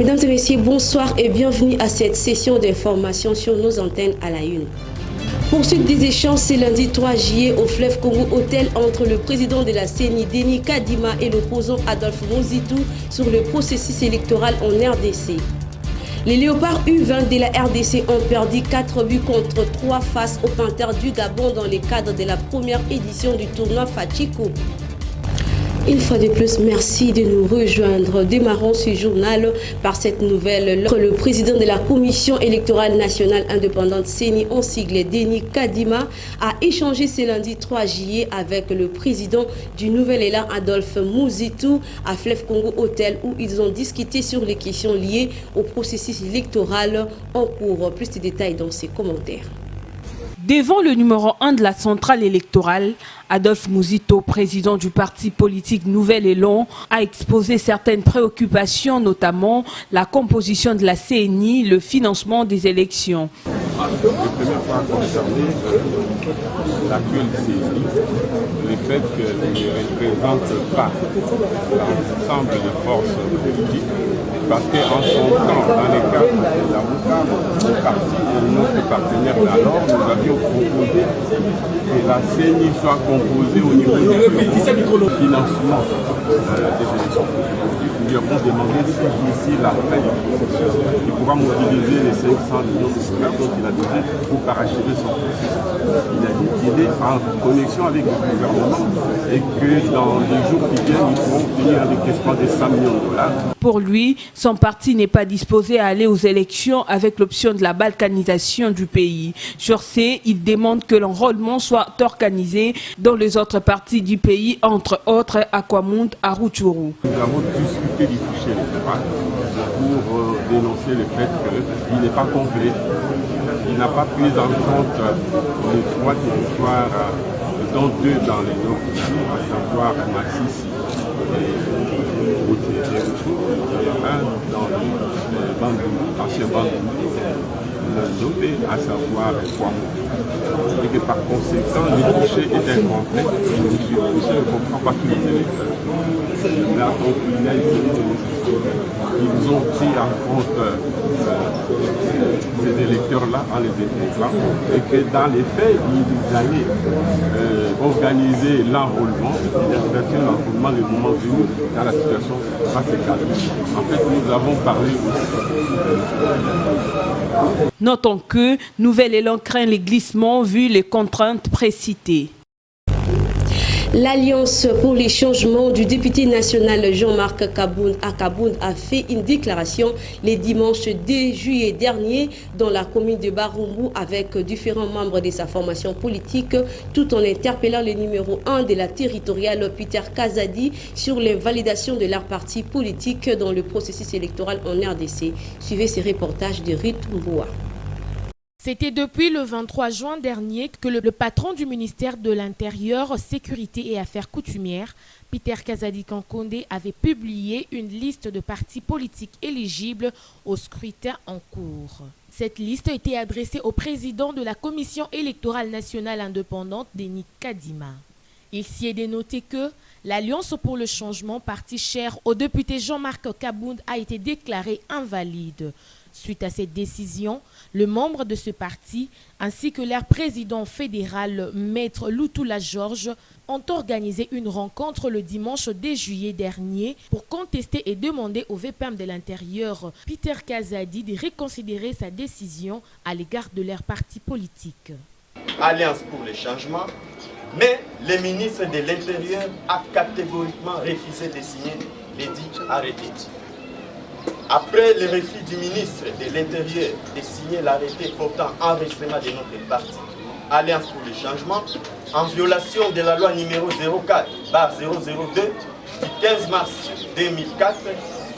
Mesdames et messieurs, bonsoir et bienvenue à cette session d'information sur nos antennes à la une. Poursuite des échanges ce lundi 3 juillet au Fleuve Congo Hôtel entre le président de la CENI, Denis Kadima, et l'opposant Adolphe Muzitu sur le processus électoral en RDC. Les Léopards U20 de la RDC ont perdu 4 buts contre 3 face aux Panthères du Gabon dans le cadre de la première édition du tournoi Fachiko. Une fois de plus, merci de nous rejoindre. Démarrons ce journal par cette nouvelle. Le président de la Commission électorale nationale indépendante CENI, en sigle Denis Kadima, a échangé ce lundi 3 juillet avec le président du Nouvel Élan Adolphe Muzitu à Fleuve Congo Hôtel, où ils ont discuté sur les questions liées au processus électoral en cours. Plus de détails dans ses commentaires. Devant le numéro 1 de la centrale électorale, Adolphe Muzitu, président du parti politique Nouvel Élan, a exposé certaines préoccupations, notamment la composition de la CENI, le financement des élections. Le premier point concerné l'actuelle CENI, le fait qu'elle ne représente pas l'ensemble des forces politiques, parce qu'en son temps, dans les cas de l'avocat, le parti et notre partenaire d'alors, nous avions proposé que la CENI soit composée au niveau du financement des élections. Nous lui avons demandé si d'ici la fin du processus, il pourra mobiliser les 500 millions de dollars dont il a besoin pour parachever son processus. Il a dit qu'il est en connexion avec le gouvernement et que dans les jours qui viennent, ils pourront obtenir un décaissement de 100 millions de dollars. Pour lui, son parti n'est pas disposé à aller aux élections avec l'option de la balkanisation du pays. Sur ce, il demande que l'enrôlement soit organisé dans les autres parties du pays, entre autres à Kwamount, à Rutshuru. Nous avons discuté du fichier électoral pour dénoncer le fait qu'il n'est pas complet. Il n'a pas pris en compte les 3 territoires, dont 2 dans les nord, à savoir Masisi et un dans les anciens Bandou, l'autre à savoir Kwamount. Et que par conséquent, le fichier est incomplet. Le fichier ne comprend pas tous les électeurs. Là, donc, il y a ils ont pris en compte ces électeurs-là en les intégrant et que dans les faits, ils allaient organiser l'enrôlement, l'enrôlement le moment venu dans la situation va se calmer. En fait, nous avons parlé aussi. Notons que Nouvel Élan craint les glissements vu les contraintes précitées. L'Alliance pour les changements du député national Jean-Marc Kabound a fait une déclaration le dimanche 2 juillet dernier dans la commune de Barumbu avec différents membres de sa formation politique, tout en interpellant le numéro 1 de la territoriale Peter Kazadi sur l'invalidation de leur parti politique dans le processus électoral en RDC. Suivez ces reportages de Ruth Mboua. C'était depuis le 23 juin dernier que le patron du ministère de l'Intérieur, Sécurité et Affaires coutumières, Peter Kazadi Kankonde, avait publié une liste de partis politiques éligibles au scrutin en cours. Cette liste était adressée au président de la Commission électorale nationale indépendante, Denis Kadima. Il s'y est dénoté que l'Alliance pour le changement, parti cher au député Jean-Marc Kabound, a été déclarée invalide. Suite à cette décision, le membre de ce parti, ainsi que leur président fédéral, Maître Luthula Georges, ont organisé une rencontre le dimanche 2 juillet dernier pour contester et demander au VPM de l'Intérieur, Peter Kazadi, de reconsidérer sa décision à l'égard de leur parti politique. Alliance pour le changement, mais le ministre de l'Intérieur a catégoriquement refusé de signer les dits arrêtés. Après le refus du ministre de l'Intérieur de signer l'arrêté portant enregistrement de notre parti, Alliance pour le changement, en violation de la loi numéro 04/002 du 15 mars 2004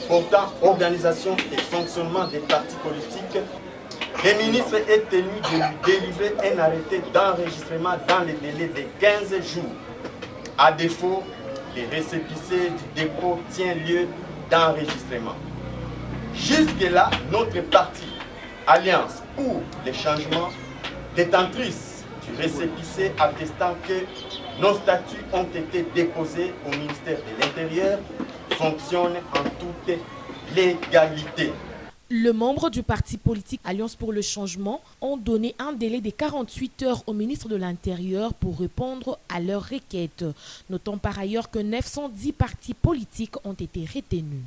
portant organisation et fonctionnement des partis politiques, le ministre est tenu de lui délivrer un arrêté d'enregistrement dans le délai de 15 jours. À défaut, le récépissé du dépôt tient lieu d'enregistrement. Jusque-là, notre parti, Alliance pour les changements, détentrice du récépissé attestant que nos statuts ont été déposés au ministère de l'Intérieur, fonctionne en toute l'égalité. Les membres du parti politique Alliance pour le changement ont donné un délai de 48 heures au ministre de l'Intérieur pour répondre à leurs requêtes. Notons par ailleurs que 910 partis politiques ont été retenus.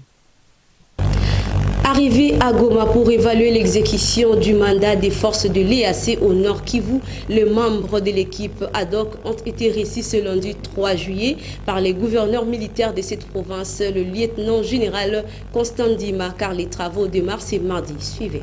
Arrivé à Goma pour évaluer l'exécution du mandat des forces de l'EAC au Nord Kivu, les membres de l'équipe ad hoc ont été reçus ce lundi 3 juillet par les gouverneurs militaires de cette province, le lieutenant-général Constant Ndima, car les travaux démarrent ce mardi. Suivez.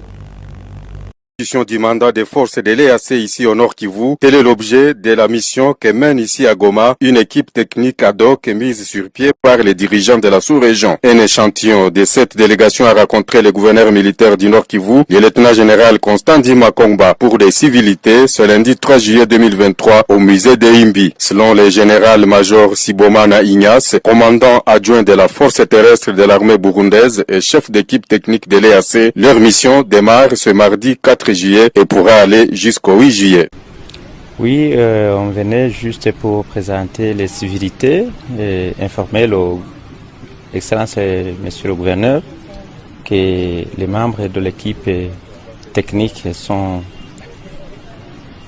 Du mandat des forces de l'EAC ici au Nord Kivu, tel est l'objet de la mission que mène ici à Goma une équipe technique ad hoc mise sur pied par les dirigeants de la sous-région. Un échantillon de cette délégation a rencontré le gouverneur militaire du Nord Kivu, le lieutenant-général Constant Ndima Kongba, pour des civilités ce lundi 3 juillet 2023 au musée de Imbi. Selon le général-major Sibomana Ignace, commandant adjoint de la force terrestre de l'armée burundaise et chef d'équipe technique de l'EAC, leur mission démarre ce mardi 4 juillet et pourra aller jusqu'au 8 juillet. Oui, on venait juste pour présenter les civilités et informer l'Excellence Monsieur le Gouverneur que les membres de l'équipe technique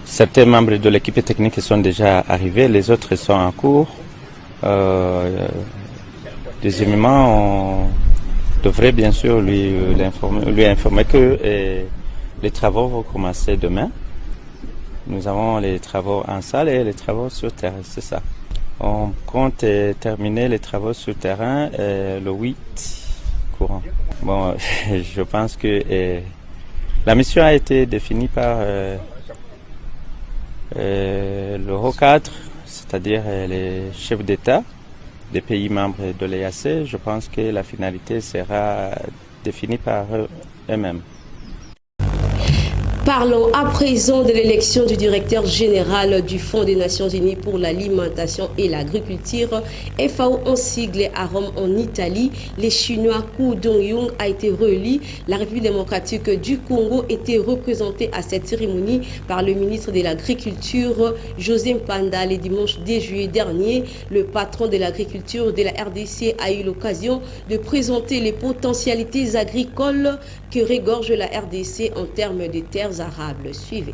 certains membres de l'équipe technique sont déjà arrivés, les autres sont en cours. Deuxièmement, on devrait bien sûr lui informer que les travaux vont commencer demain. Nous avons les travaux en salle et les travaux sur terrain, c'est ça. On compte terminer les travaux sur terrain le 8 courant. Bon, je pense que la mission a été définie par le haut cadre, c'est-à-dire les chefs d'État des pays membres de l'EAC. Je pense que la finalité sera définie par eux-mêmes. Parlons à présent de l'élection du directeur général du Fonds des Nations Unies pour l'alimentation et l'agriculture, FAO en sigle à Rome en Italie. Les Chinois Ku Dong-yung a été réélu. La République démocratique du Congo était représentée à cette cérémonie par le ministre de l'Agriculture, José Mpanda, le dimanche 10 juillet dernier. Le patron de l'agriculture de la RDC a eu l'occasion de présenter les potentialités agricoles que regorge la RDC en termes de terres arables. Suivez.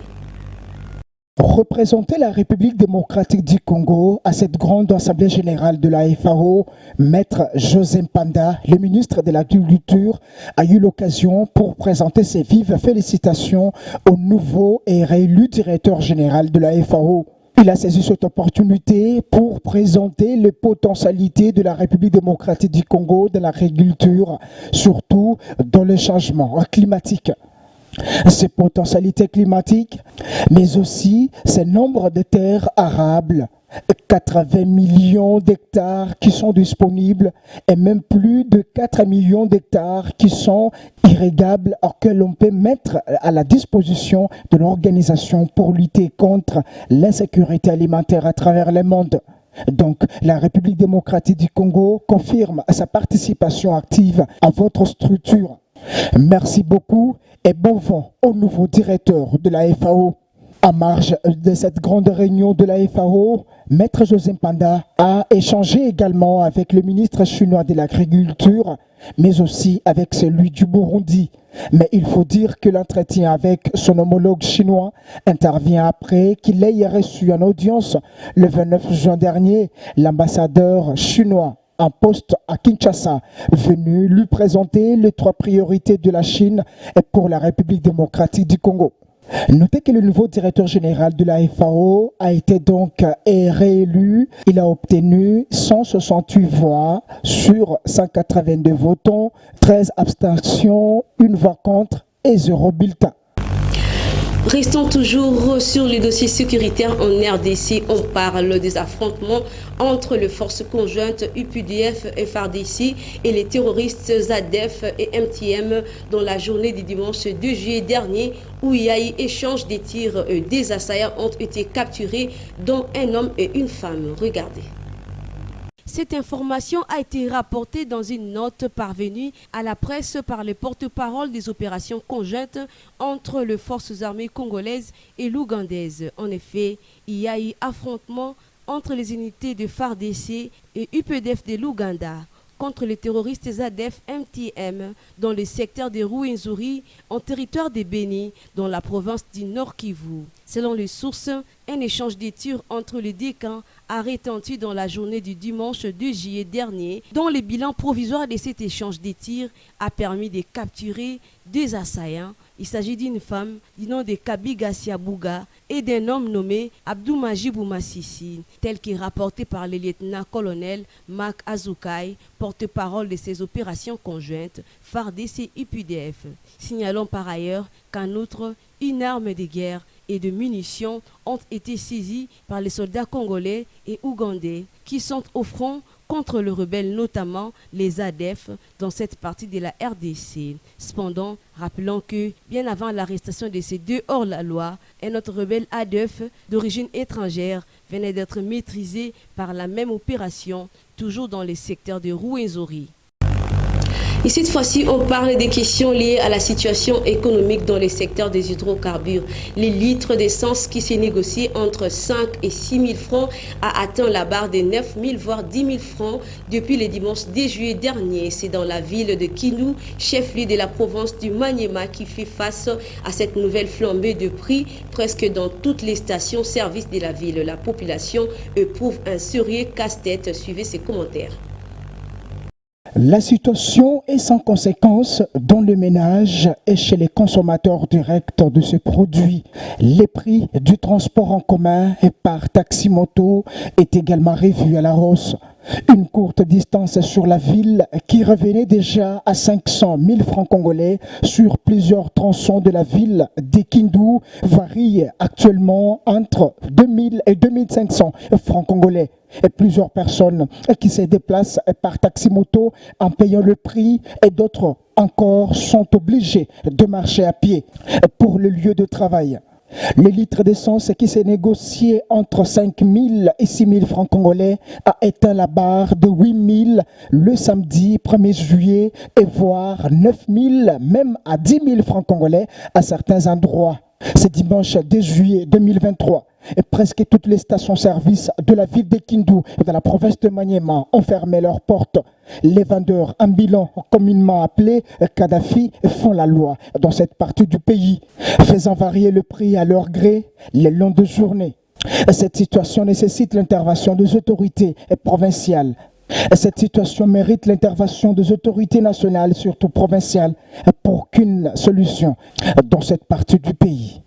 Représenter la République démocratique du Congo à cette grande assemblée générale de la FAO, Maître José Mpanda, le ministre de l'Agriculture, a eu l'occasion pour présenter ses vives félicitations au nouveau et réélu directeur général de la FAO. Il a saisi cette opportunité pour présenter les potentialités de la République démocratique du Congo dans l'agriculture, surtout dans le changement climatique. Ces potentialités climatiques, mais aussi ces nombres de terres arables, 80 millions d'hectares qui sont disponibles et même plus de 4 millions d'hectares qui sont irrigables que l'on peut mettre à la disposition de l'organisation pour lutter contre l'insécurité alimentaire à travers le monde. Donc, la République démocratique du Congo confirme sa participation active à votre structure. Merci beaucoup et bon vent au nouveau directeur de la FAO. En marge de cette grande réunion de la FAO, Maître José Mpanda a échangé également avec le ministre chinois de l'Agriculture, mais aussi avec celui du Burundi. Mais il faut dire que l'entretien avec son homologue chinois intervient après qu'il ait reçu en audience le 29 juin dernier l'ambassadeur chinois en poste à Kinshasa, venu lui présenter les 3 priorités de la Chine pour la République démocratique du Congo. Notez que le nouveau directeur général de la FAO a été donc réélu. Il a obtenu 168 voix sur 182 votants, 13 abstentions, 1 voix contre et 0 bulletin. Restons toujours sur les dossiers sécuritaires en RDC. On parle des affrontements entre les forces conjointes UPDF, FARDC et les terroristes ZADF et MTM dans la journée du dimanche 2 juillet dernier où il y a eu échange des tirs. Des assaillants ont été capturés, dont un homme et une femme. Regardez. Cette information a été rapportée dans une note parvenue à la presse par le porte-parole des opérations conjointes entre les forces armées congolaises et l'ougandaises. En effet, il y a eu affrontement entre les unités de FARDC et UPDF de l'Ouganda. contre les terroristes ADF-MTM dans le secteur de Rwenzori, en territoire de Beni, dans la province du Nord Kivu. Selon les sources, un échange de tirs entre les deux camps a retenti dans la journée du dimanche 2 juillet dernier, dont le bilan provisoire de cet échange de tirs a permis de capturer 2 assaillants. Il s'agit d'une femme du nom de Kabiga Siabouga et d'un homme nommé Abdou Majibou Massissi, tel qu'est rapporté par le lieutenant-colonel Marc Azoukai, porte-parole de ces opérations conjointes FARDC et UPDF. Signalons par ailleurs qu'en outre, une arme de guerre et de munitions ont été saisies par les soldats congolais et ougandais qui sont au front contre le rebelle, notamment les ADF, dans cette partie de la RDC. Cependant, rappelons que, bien avant l'arrestation de ces 2 hors-la-loi, un autre rebelle ADF d'origine étrangère venait d'être maîtrisé par la même opération, toujours dans les secteurs de Rwenzori. Et cette fois-ci, on parle des questions liées à la situation économique dans les secteurs des hydrocarbures. Les litres d'essence qui s'est négocié entre 5 et 6 000 francs a atteint la barre des 9 000 voire 10 000 francs depuis le dimanche 10 juillet dernier. C'est dans la ville de Kindu, chef-lieu de la province du Maniema, qui fait face à cette nouvelle flambée de prix presque dans toutes les stations-service de la ville. La population éprouve un sérieux casse-tête. Suivez ses commentaires. La situation est sans conséquence dans le ménage et chez les consommateurs directs de ces produits. Les prix du transport en commun et par taxi-moto est également revu à la hausse. Une courte distance sur la ville qui revenait déjà à 500 000 francs congolais sur plusieurs tronçons de la ville de Kindu varie actuellement entre 2 000 et 2 500 francs congolais. Et plusieurs personnes qui se déplacent par taxi-moto en payant le prix et d'autres encore sont obligés de marcher à pied pour le lieu de travail. Le litre d'essence qui s'est négocié entre 5 000 et 6 000 francs congolais a éteint la barre de 8 000 le samedi 1er juillet et voire 9 000 même à 10 000 francs congolais à certains endroits. C'est dimanche 2 juillet 2023. Et presque toutes les stations-service de la ville de Kindu, dans la province de Maniema, ont fermé leurs portes. Les vendeurs ambulants, communément appelés Kadhafi, font la loi dans cette partie du pays, faisant varier le prix à leur gré les longs de journée. Cette situation nécessite l'intervention des autorités provinciales. Cette situation mérite l'intervention des autorités nationales, surtout provinciales, pour qu'une solution dans cette partie du pays.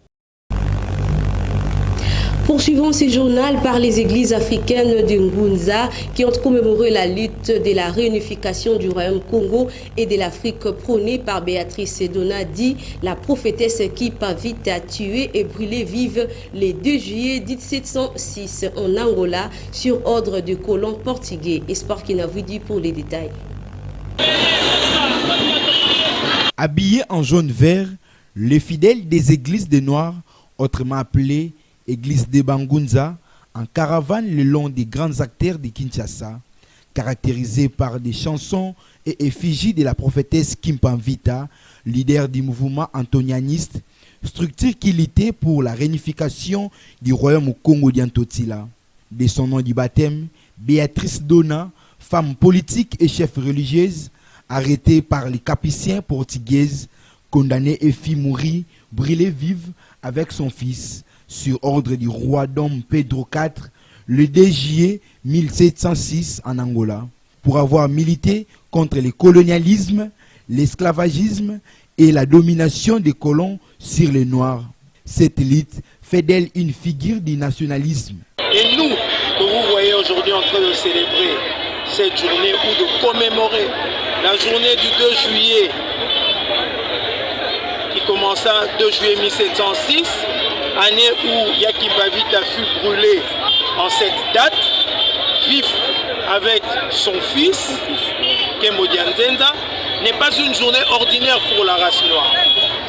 Poursuivons ce journal par les églises africaines de Ngunza qui ont commémoré la lutte de la réunification du royaume Congo et de l'Afrique prônée par Béatrice Dona, dit la prophétesse qui vite a tué et brûlé vive le 2 juillet 1706 en Angola sur ordre de colons portugais. Espoir Kinavudi pour les détails. Habillés en jaune-vert, les fidèles des églises des Noirs, autrement appelées Église de Bangunza, en caravane le long des grands acteurs de Kinshasa, caractérisés par des chansons et effigies de la prophétesse Kimpanvita, leader du mouvement antonianiste, structure qui luttait pour la réunification du royaume Congo d'Antotila. De son nom du baptême, Béatrice Dona, femme politique et chef religieuse, arrêtée par les capiciens portugais, condamnée et fit mourir, brûlée vive avec son fils, sur ordre du roi Dom Pedro IV, le 2 juillet 1706 en Angola, pour avoir milité contre le colonialisme, l'esclavagisme et la domination des colons sur les Noirs. Cette lutte fait d'elle une figure du nationalisme. Et nous, que vous voyez aujourd'hui en train de célébrer cette journée ou de commémorer la journée du 2 juillet, qui commença 2 juillet 1706, année où Yaki Bavita fut brûlé en cette date, vif avec son fils, Kemo Dianzenda, n'est pas une journée ordinaire pour la race noire.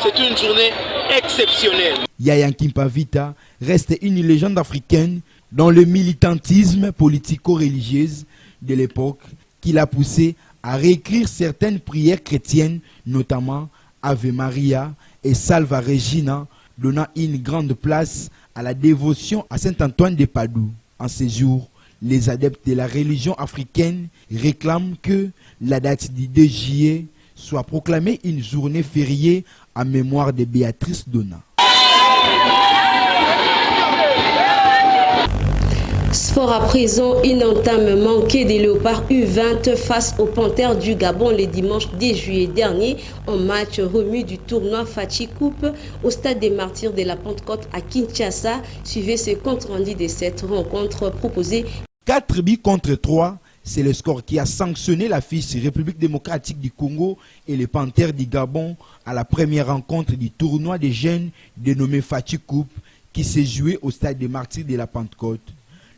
C'est une journée exceptionnelle. Yaya Kimpavita reste une légende africaine dans le militantisme politico-religieux de l'époque qui l'a poussé à réécrire certaines prières chrétiennes, notamment Ave Maria et Salve Regina, donnant une grande place à la dévotion à Saint Antoine de Padoue. En ces jours, Les adeptes de la religion africaine réclament que la date du 2 juillet soit proclamée une journée fériée en mémoire de Béatrice Dona. Sport à présent, une entame manquée des Léopards U20 face aux Panthères du Gabon le dimanche 10 juillet dernier en match remis du tournoi Fachi Coupe au stade des Martyrs de la Pentecôte à Kinshasa. Suivez ce compte rendu de cette rencontre proposée. 4 buts contre 3, c'est le score qui a sanctionné l'affiche République démocratique du Congo et les Panthères du Gabon à la première rencontre du tournoi des jeunes dénommé Fachi Coupe qui s'est joué au stade des Martyrs de la Pentecôte.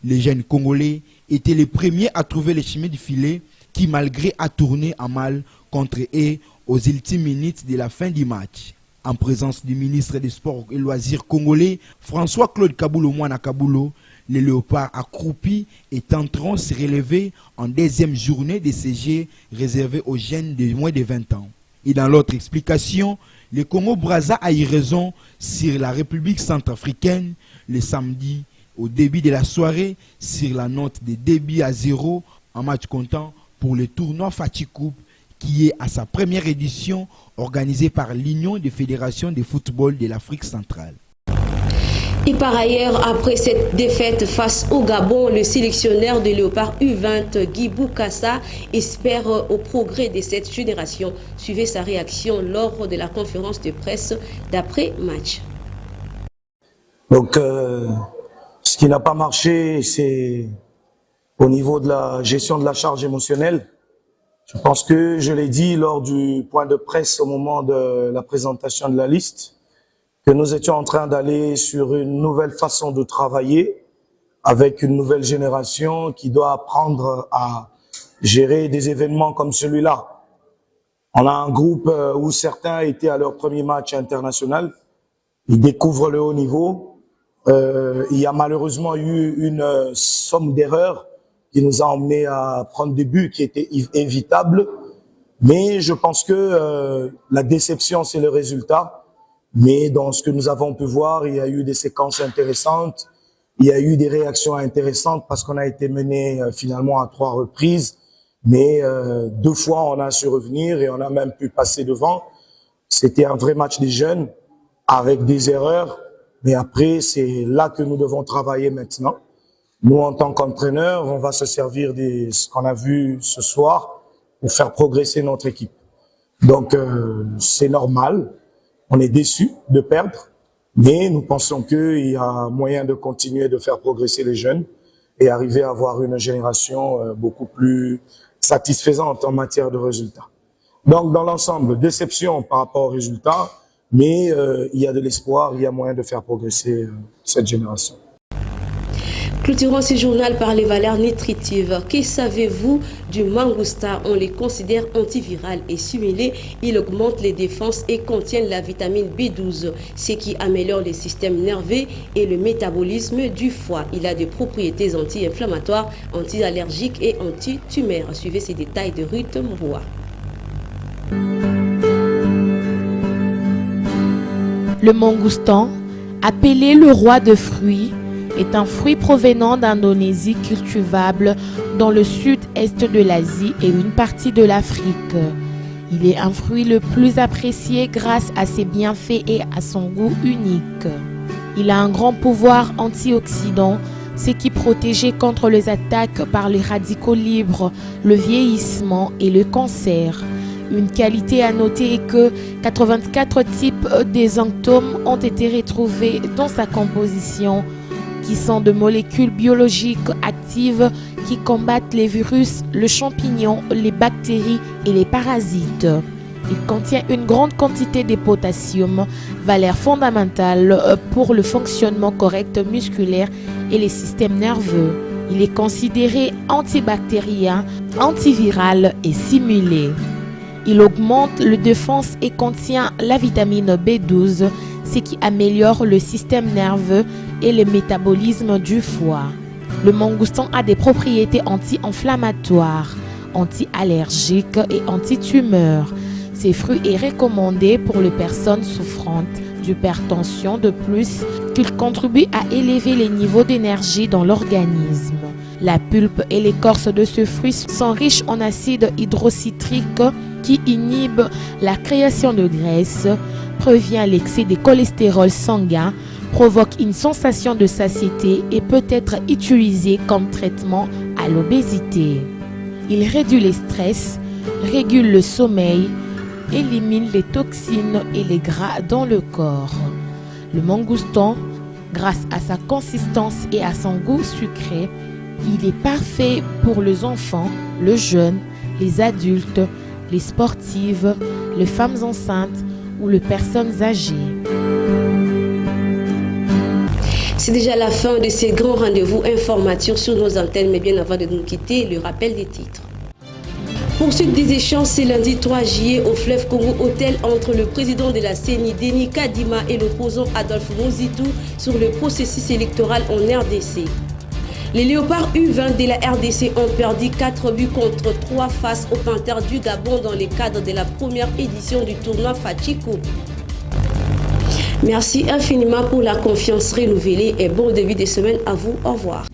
Les jeunes Congolais étaient les premiers à trouver les chemins du filet qui, malgré, a tourné en mal contre eux aux ultimes minutes de la fin du match. En présence du ministre des Sports et Loisirs congolais, François-Claude Kaboulou-Mouana Kaboulo, les Léopards accroupis et tenteront de se relever en deuxième journée de CG réservée aux jeunes de moins de 20 ans. Et dans l'autre explication, le Congo-Brazza a eu raison sur la République centrafricaine le samedi au début de la soirée sur la note de 2-0 en match comptant pour le tournoi Fachi Coupe qui est à sa première édition organisée par l'Union des fédérations de football de l'Afrique centrale. Et par ailleurs, après cette défaite face au Gabon, le sélectionneur de Léopard U20, Guy Boukassa, espère au progrès de cette génération. Suivez sa réaction lors de la conférence de presse d'après-match. Donc, ce qui n'a pas marché, c'est au niveau de la gestion de la charge émotionnelle. Je pense que je l'ai dit lors du point de presse au moment de la présentation de la liste, que nous étions en train d'aller sur une nouvelle façon de travailler avec une nouvelle génération qui doit apprendre à gérer des événements comme celui-là. On a un groupe où certains étaient à leur premier match international, ils découvrent le haut niveau. Il y a malheureusement eu une somme d'erreurs qui nous a emmené à prendre des buts qui étaient évitables. Mais je pense que la déception, c'est le résultat. Mais dans ce que nous avons pu voir, il y a eu des séquences intéressantes. Il y a eu des réactions intéressantes parce qu'on a été mené finalement à 3 reprises. Mais 2 fois, on a su revenir et on a même pu passer devant. C'était un vrai match des jeunes avec des erreurs. Mais après, c'est là que nous devons travailler maintenant. Nous, en tant qu'entraîneurs, on va se servir de ce qu'on a vu ce soir pour faire progresser notre équipe. Donc, c'est normal. On est déçus de perdre, mais nous pensons qu'il y a moyen de continuer de faire progresser les jeunes et arriver à avoir une génération beaucoup plus satisfaisante en matière de résultats. Donc, dans l'ensemble, déception par rapport aux résultats, mais il y a de l'espoir, il y a moyen de faire progresser cette génération. Clôturons ce journal par les valeurs nutritives. Que savez-vous du mangousta? On les considère antivirales et similés. Il augmente les défenses et contient la vitamine B12, ce qui améliore le système nerveux et le métabolisme du foie. Il a des propriétés anti-inflammatoires, anti-allergiques et anti-tumeurs. Suivez ces détails de Ruth Mroua. Le mangoustan, appelé le roi de fruits, est un fruit provenant d'Indonésie cultivable dans le sud-est de l'Asie et une partie de l'Afrique. Il est un fruit le plus apprécié grâce à ses bienfaits et à son goût unique. Il a un grand pouvoir antioxydant, ce qui protège contre les attaques par les radicaux libres, le vieillissement et le cancer. Une qualité à noter est que 84 types d'exanctomes ont été retrouvés dans sa composition, qui sont de molécules biologiques actives qui combattent les virus, les champignons, les bactéries et les parasites. Il contient une grande quantité de potassium, valeur fondamentale pour le fonctionnement correct musculaire et les systèmes nerveux. Il est considéré antibactérien, antiviral et simulé. Il augmente la défense et contient la vitamine B12, ce qui améliore le système nerveux et le métabolisme du foie. Le mangoustan a des propriétés anti-inflammatoires, anti-allergiques et anti-tumeurs. Ces fruits est recommandé pour les personnes souffrantes d'hypertension, de plus qu'il contribue à élever les niveaux d'énergie dans l'organisme. La pulpe et l'écorce de ce fruit sont riches en acide hydrocitrique qui inhibe la création de graisse, prévient l'excès de cholestérol sanguin, provoque une sensation de satiété et peut être utilisé comme traitement à l'obésité. Il réduit le stress, régule le sommeil, élimine les toxines et les gras dans le corps. Le mangoustan, grâce à sa consistance et à son goût sucré, il est parfait pour les enfants, les jeunes, les adultes, les sportives, les femmes enceintes ou les personnes âgées. C'est déjà la fin de ces grands rendez-vous informatifs sur nos antennes, mais bien avant de nous quitter, le rappel des titres. Poursuite des échanges ce lundi 3 juillet au fleuve Congo Hôtel entre le président de la CENI, Denis Kadima, et l'opposant Adolphe Muzitu sur le processus électoral en RDC. Les Léopards U20 de la RDC ont perdu 4 buts contre 3 face aux Panthères du Gabon dans le cadre de la première édition du tournoi Fachiko. Merci infiniment pour la confiance renouvelée et bon début de semaine à vous. Au revoir.